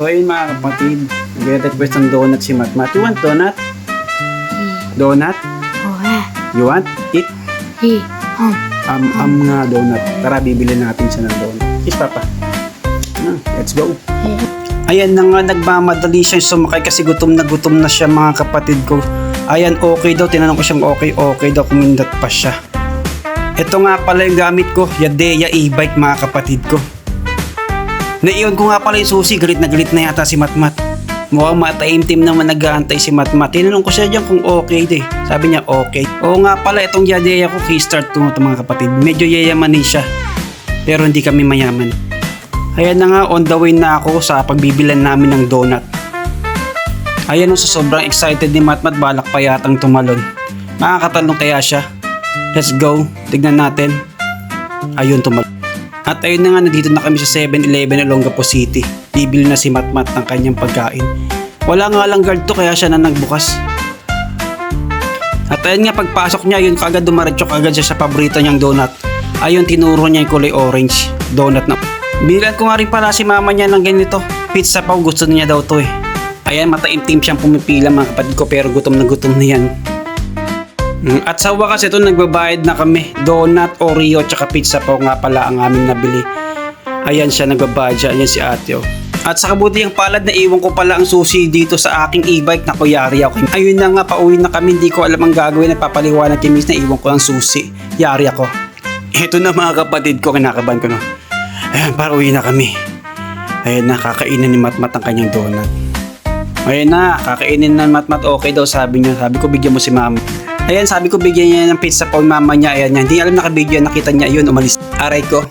So ayun mga kapatid, nag-request ng donut si Matmat. You want donut? Donut? You want it? Nga donut. Tara, bibili natin siya ng donut. Yes, Papa. Let's go. Ayan na nga, nagmamadali siya sumakay kasi gutom na siya mga kapatid ko. Ayan, okay daw. Tinanong ko siyang okay daw, kumindat pa siya. Ito nga pala yung gamit ko, Yadea e-bike mga kapatid ko. Naiyon ko nga pala yung susi, galit na yata si Matmat. Mukhang mataimtim naman nag-aantay si Matmat. Tinanong ko siya dyan kung okay de. Sabi niya okay. Oo nga pala, itong Yadea ko, Keystart to mga kapatid. Medyo yayamanin siya. Pero hindi kami mayaman. Ayan na nga, on the way na ako sa pagbibilan namin ng donut. Ayan o, sa sobrang excited ni Matmat, balak pa yatang tumalon. Makakatalong kaya siya. Let's go, tignan natin. Ayun, tumalon. At ayun na nga, nandito na kami sa 7-Eleven Olongapo City. Bibili na si Matmat ng kanyang pagkain. Wala nga lang guard to, kaya siya na nagbukas. At ayun nga, pagpasok niya, yun kagad dumaretso kagad siya sa paborito niyang donut. Ayun, tinuro niya yung kulay orange donut na. Bilan ko nga rin pala si mama niya ng ganito. Pizza pa, gusto niya daw to eh. Ayan, mataimtim siyang pumipila mga kapatid ko, pero gutom na yan. At sa wakas ito, nagbabayad na kami. Donut, Oreo, tsaka pizza pa nga pala ang aming nabili. Ayan siya, nagbabayad siya. Ayan si ate oh. At sa kabutihang palad, na iwan ko pala ang susi dito sa aking e-bike na yari ako. Ayun na nga, pauwi na kami. Hindi ko alam ang gagawin. Nagpapaliwanag kay miss na iwan ko ang susi. Yari ako. Ito na mga kapatid ko, kinakabahan ko no. Ayan, para uwi na kami. Ayan na, kakainin ni Matmat ang kanyang donut. Ayan na, kakainin na Matmat. Okay daw, sabi niya. Sabi ko, bigyan mo si mama. Ayan, sabi ko bigyan niya ng pizza pa yung mama niya. Ayan niya, hindi alam nakabigyan, nakita niya yun, umalis. Aray ko.